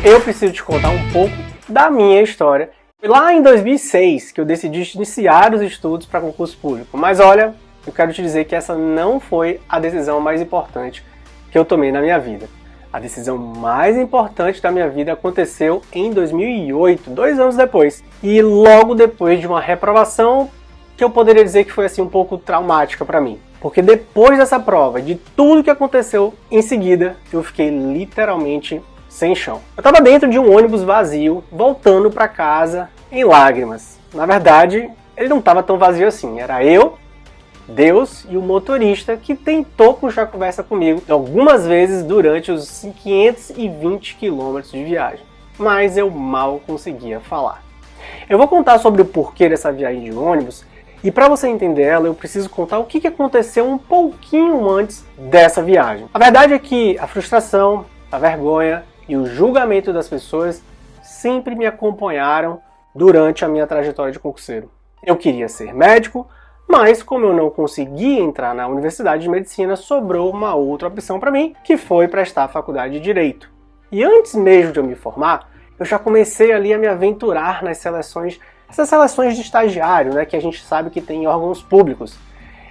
eu preciso te contar um pouco da minha história. Foi lá em 2006 que eu decidi iniciar os estudos para concurso público. Mas olha, eu quero te dizer que essa não foi a decisão mais importante que eu tomei na minha vida. A decisão mais importante da minha vida aconteceu em 2008, 2 anos depois. E logo depois de uma reprovação que eu poderia dizer que foi assim um pouco traumática para mim. Porque depois dessa prova, de tudo que aconteceu em seguida, eu fiquei literalmente sem chão. Eu estava dentro de um ônibus vazio, voltando para casa em lágrimas. Na verdade, ele não estava tão vazio assim. Era eu, Deus e o motorista que tentou puxar conversa comigo algumas vezes durante os 520 quilômetros de viagem. Mas eu mal conseguia falar. Eu vou contar sobre o porquê dessa viagem de ônibus. E para você entender ela, eu preciso contar o que aconteceu um pouquinho antes dessa viagem. A verdade é que a frustração, a vergonha e o julgamento das pessoas sempre me acompanharam durante a minha trajetória de concurseiro. Eu queria ser médico, mas como eu não consegui entrar na Universidade de Medicina, sobrou uma outra opção para mim, que foi prestar a faculdade de Direito. E antes mesmo de eu me formar, eu já comecei ali a me aventurar nas seleções, essas seleções de estagiário, né, que a gente sabe que tem em órgãos públicos.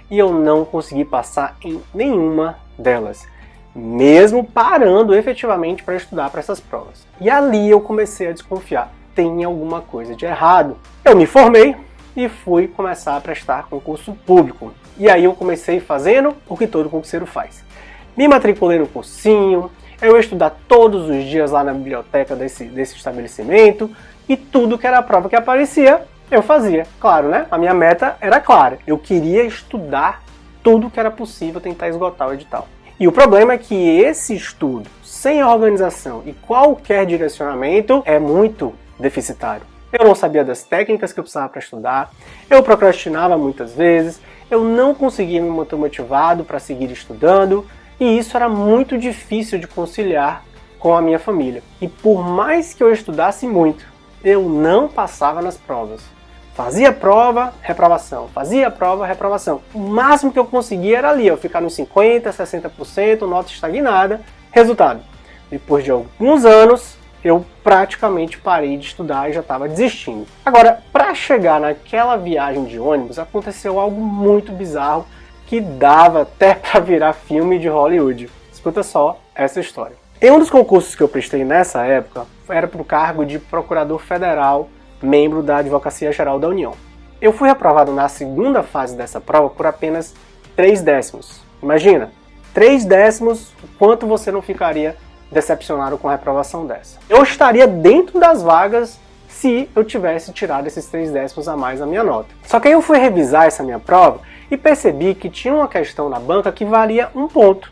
E eu não consegui passar em nenhuma delas, mesmo parando efetivamente para estudar para essas provas. E ali eu comecei a desconfiar, tem alguma coisa de errado. Eu me formei e fui começar a prestar concurso público. E aí eu comecei fazendo o que todo concurseiro faz. Me matriculei no cursinho, eu ia estudar todos os dias lá na biblioteca desse estabelecimento, e tudo que era a prova que aparecia, eu fazia. Claro, né? A minha meta era clara. Eu queria estudar tudo que era possível, tentar esgotar o edital. E o problema é que esse estudo, sem organização e qualquer direcionamento, é muito deficitário. Eu não sabia das técnicas que eu precisava para estudar, eu procrastinava muitas vezes, eu não conseguia me manter motivado para seguir estudando, e isso era muito difícil de conciliar com a minha família. E por mais que eu estudasse muito, eu não passava nas provas. Fazia prova, reprovação. Fazia prova, reprovação. O máximo que eu conseguia era ali, eu ficar nos 50%, 60%, nota estagnada. Resultado, depois de alguns anos, eu praticamente parei de estudar e já estava desistindo. Agora, para chegar naquela viagem de ônibus, aconteceu algo muito bizarro que dava até para virar filme de Hollywood. Escuta só essa história. Em um dos concursos que eu prestei nessa época, era para o cargo de procurador federal, membro da Advocacia Geral da União. Eu fui aprovado na segunda fase dessa prova por apenas 3 décimos. Imagina, 3 décimos, o quanto você não ficaria decepcionado com a reprovação dessa. Eu estaria dentro das vagas se eu tivesse tirado esses 3 décimos a mais na minha nota. Só que aí eu fui revisar essa minha prova e percebi que tinha uma questão na banca que valia 1 ponto.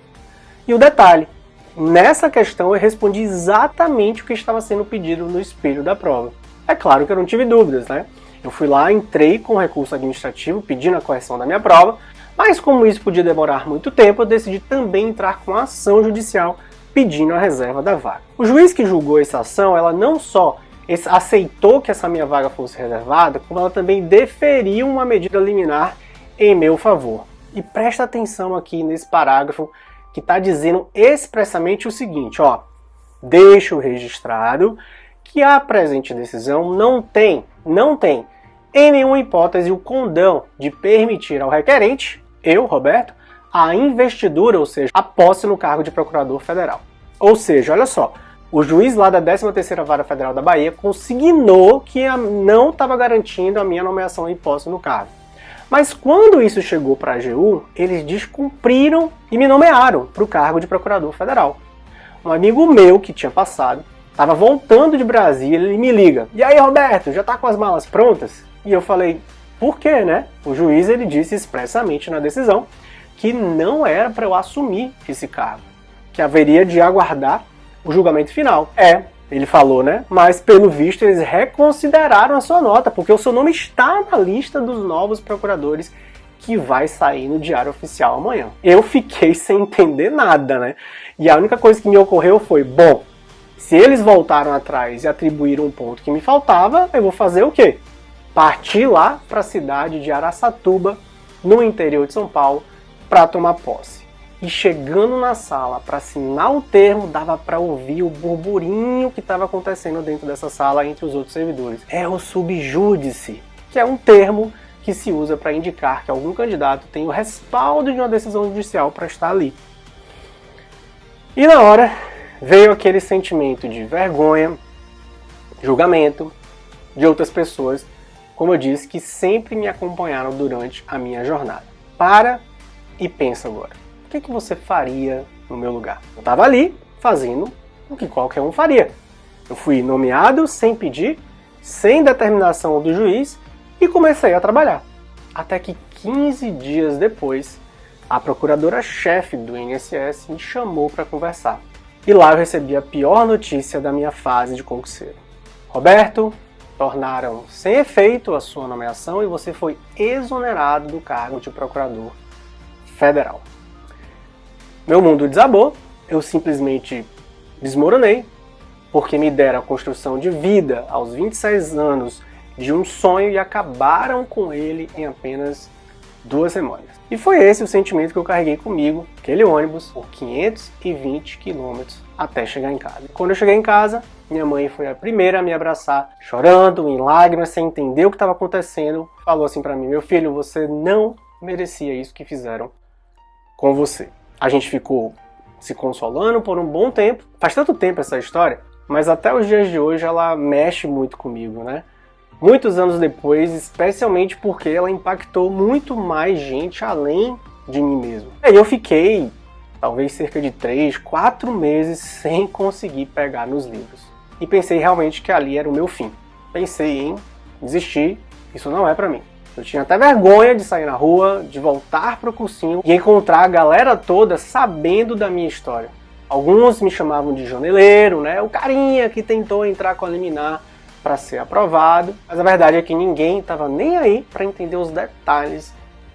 E o detalhe, nessa questão eu respondi exatamente o que estava sendo pedido no espelho da prova. É claro que eu não tive dúvidas, né? Eu fui lá, entrei com recurso administrativo pedindo a correção da minha prova, mas como isso podia demorar muito tempo, eu decidi também entrar com a ação judicial pedindo a reserva da vaga. O juiz que julgou essa ação, ela não só aceitou que essa minha vaga fosse reservada, como ela também deferiu uma medida liminar em meu favor. E presta atenção aqui nesse parágrafo que está dizendo expressamente o seguinte, ó, deixo registrado que a presente decisão não tem, em nenhuma hipótese, o condão de permitir ao requerente, eu, Roberto, a investidura, ou seja, a posse no cargo de procurador federal. Ou seja, olha só, o juiz lá da 13ª Vara Federal da Bahia consignou que não estava garantindo a minha nomeação e posse no cargo. Mas quando isso chegou para a AGU, eles descumpriram e me nomearam para o cargo de procurador federal. Um amigo meu que tinha passado, estava voltando de Brasília, ele me liga. E aí, Roberto, já está com as malas prontas? E eu falei, por quê, né? O juiz ele disse expressamente na decisão que não era para eu assumir esse cargo, que haveria de aguardar o julgamento final. Ele falou, né? Mas pelo visto eles reconsideraram a sua nota, porque o seu nome está na lista dos novos procuradores que vai sair no Diário Oficial amanhã. Eu fiquei sem entender nada, né? E a única coisa que me ocorreu foi, bom, se eles voltaram atrás e atribuíram um ponto que me faltava, eu vou fazer o quê? Partir lá para a cidade de Araçatuba, no interior de São Paulo, para tomar posse. E chegando na sala para assinar o termo, dava para ouvir o burburinho que estava acontecendo dentro dessa sala entre os outros servidores. É o subjúdice, que é um termo que se usa para indicar que algum candidato tem o respaldo de uma decisão judicial para estar ali. E na hora veio aquele sentimento de vergonha, julgamento de outras pessoas, como eu disse, que sempre me acompanharam durante a minha jornada. Para e pensa agora. O que você faria no meu lugar? Eu estava ali fazendo o que qualquer um faria. Eu fui nomeado sem pedir, sem determinação do juiz e comecei a trabalhar. Até que 15 dias depois, a procuradora-chefe do INSS me chamou para conversar. E lá eu recebi a pior notícia da minha fase de concurseiro. Roberto, tornaram sem efeito a sua nomeação e você foi exonerado do cargo de procurador federal. Meu mundo desabou, eu simplesmente desmoronei, porque me deram a construção de vida aos 26 anos de um sonho e acabaram com ele em apenas 2 semanas. E foi esse o sentimento que eu carreguei comigo, aquele ônibus, por 520 quilômetros até chegar em casa. Quando eu cheguei em casa, minha mãe foi a primeira a me abraçar, chorando, em lágrimas, sem entender o que estava acontecendo. Falou assim para mim: meu filho, você não merecia isso que fizeram com você. A gente ficou se consolando por um bom tempo. Faz tanto tempo essa história, mas até os dias de hoje ela mexe muito comigo, né? Muitos anos depois, especialmente porque ela impactou muito mais gente além de mim mesmo. E eu fiquei talvez cerca de 3, 4 meses sem conseguir pegar nos livros. E pensei realmente que ali era o meu fim. Pensei em desistir, isso não é pra mim. Eu tinha até vergonha de sair na rua, de voltar pro cursinho e encontrar a galera toda sabendo da minha história. Alguns me chamavam de janeleiro, né? O carinha que tentou entrar com a liminar para ser aprovado, mas a verdade é que ninguém estava nem aí para entender os detalhes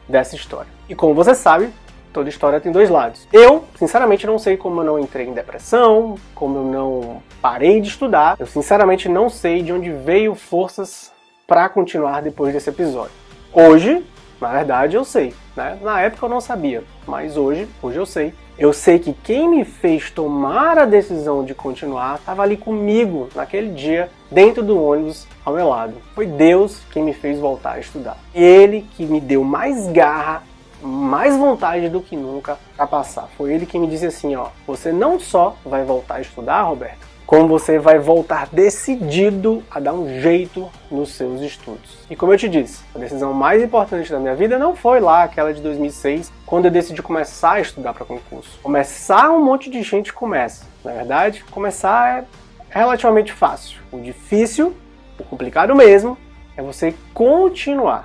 dessa história. E como você sabe, toda história tem 2 lados. Eu, sinceramente, não sei como eu não entrei em depressão, como eu não parei de estudar. Eu, sinceramente, não sei de onde veio forças para continuar depois desse episódio. Hoje, na verdade, eu sei, né? Na época eu não sabia, mas hoje eu sei. Eu sei que quem me fez tomar a decisão de continuar estava ali comigo naquele dia, dentro do ônibus, ao meu lado. Foi Deus quem me fez voltar a estudar. E Ele que me deu mais garra, mais vontade do que nunca para passar. Foi Ele que me disse assim, ó: você não só vai voltar a estudar, Roberto, como você vai voltar decidido a dar um jeito nos seus estudos. E como eu te disse, a decisão mais importante da minha vida não foi lá aquela de 2006, quando eu decidi começar a estudar para concurso. Começar, um monte de gente começa. Na verdade, começar é relativamente fácil. O difícil, o complicado mesmo, é você continuar.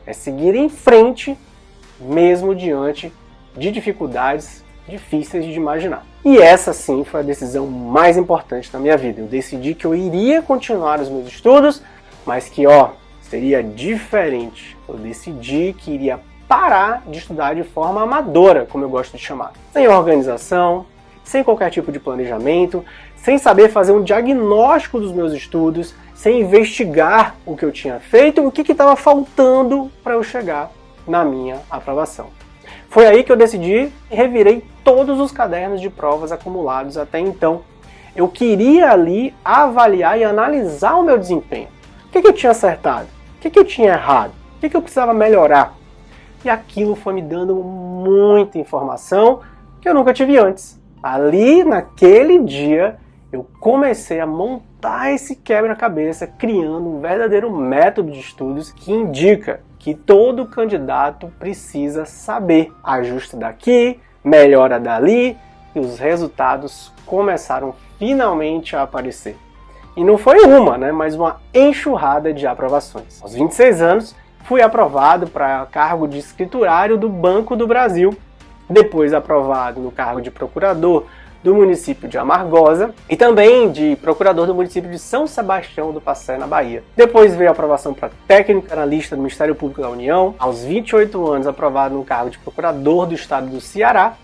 É seguir em frente, mesmo diante de dificuldades difíceis de imaginar. E essa sim foi a decisão mais importante da minha vida. Eu decidi que eu iria continuar os meus estudos, mas que seria diferente. Eu decidi que iria parar de estudar de forma amadora, como eu gosto de chamar. Sem organização, sem qualquer tipo de planejamento, sem saber fazer um diagnóstico dos meus estudos, sem investigar o que eu tinha feito e o que estava faltando para eu chegar na minha aprovação. Foi aí que eu decidi e revirei todos os cadernos de provas acumulados até então. Eu queria ali avaliar e analisar o meu desempenho. O que eu tinha acertado? O que eu tinha errado? O que eu precisava melhorar? E aquilo foi me dando muita informação que eu nunca tive antes. Ali, naquele dia, eu comecei a montar esse quebra-cabeça, criando um verdadeiro método de estudos que indica que todo candidato precisa saber. Ajusta daqui, melhora dali, e os resultados começaram finalmente a aparecer. E não foi uma, mas uma enxurrada de aprovações. Aos 26 anos, fui aprovado para cargo de escriturário do Banco do Brasil, depois aprovado no cargo de procurador do município de Amargosa e também de procurador do município de São Sebastião do Passé, na Bahia. Depois veio a aprovação para técnico analista do Ministério Público da União. Aos 28 anos, aprovado no cargo de procurador do estado do Ceará,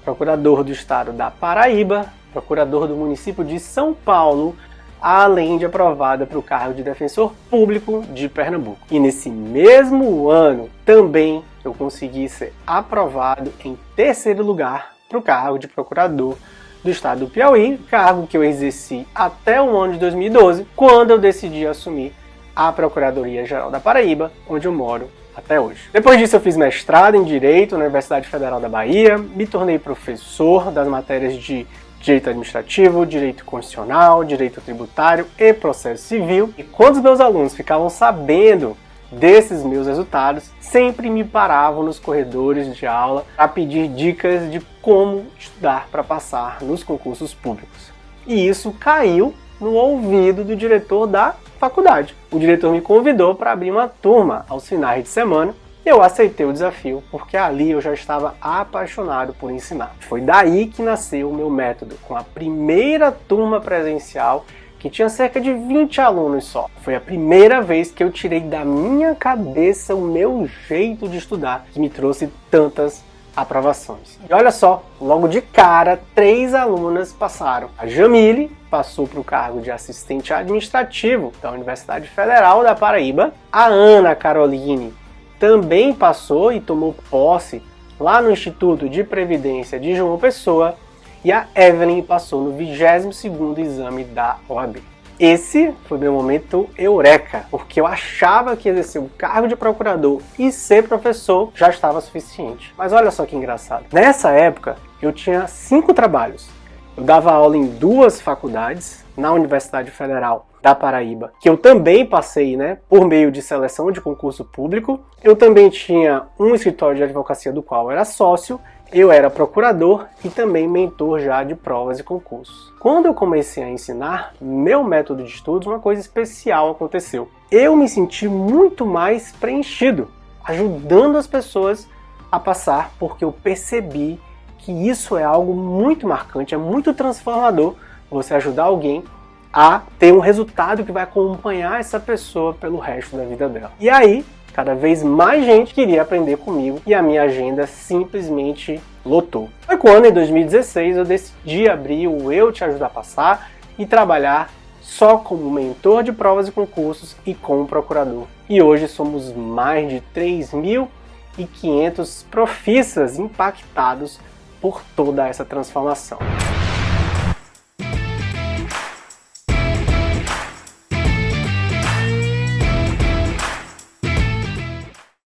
procurador do estado da Paraíba, procurador do município de São Paulo, além de aprovada para o cargo de defensor público de Pernambuco. E nesse mesmo ano, também eu consegui ser aprovado em terceiro lugar para o cargo de procurador do estado do Piauí, cargo que eu exerci até o ano de 2012, quando eu decidi assumir a Procuradoria-Geral da Paraíba, onde eu moro até hoje. Depois disso eu fiz mestrado em Direito na Universidade Federal da Bahia, me tornei professor das matérias de Direito Administrativo, Direito Constitucional, Direito Tributário e Processo Civil, e quando os meus alunos ficavam sabendo desses meus resultados, sempre me paravam nos corredores de aula para pedir dicas de como estudar para passar nos concursos públicos. E isso caiu no ouvido do diretor da faculdade. O diretor me convidou para abrir uma turma aos finais de semana e eu aceitei o desafio porque ali eu já estava apaixonado por ensinar. Foi daí que nasceu o meu método, com a primeira turma presencial que tinha cerca de 20 alunos só. Foi a primeira vez que eu tirei da minha cabeça o meu jeito de estudar, que me trouxe tantas aprovações. E olha só, logo de cara, 3 alunas passaram. A Jamile passou para o cargo de assistente administrativo da Universidade Federal da Paraíba. A Ana Caroline também passou e tomou posse lá no Instituto de Previdência de João Pessoa. E a Evelyn passou no 22º exame da OAB. Esse foi meu momento eureka, porque eu achava que exercer o cargo de procurador e ser professor já estava suficiente. Mas olha só que engraçado. Nessa época, eu tinha 5 trabalhos. Eu dava aula em 2 faculdades, na Universidade Federal da Paraíba, que eu também passei, por meio de seleção de concurso público. Eu também tinha um escritório de advocacia do qual eu era sócio. Eu era procurador e também mentor já de provas e concursos. Quando eu comecei a ensinar meu método de estudos, uma coisa especial aconteceu. Eu me senti muito mais preenchido, ajudando as pessoas a passar, porque eu percebi que isso é algo muito marcante, é muito transformador você ajudar alguém a ter um resultado que vai acompanhar essa pessoa pelo resto da vida dela. E aí, cada vez mais gente queria aprender comigo e a minha agenda simplesmente lotou. Foi quando, em 2016, eu decidi abrir o Eu Te Ajudo a Passar e trabalhar só como mentor de provas e concursos e como procurador. E hoje somos mais de 3.500 profissas impactados por toda essa transformação.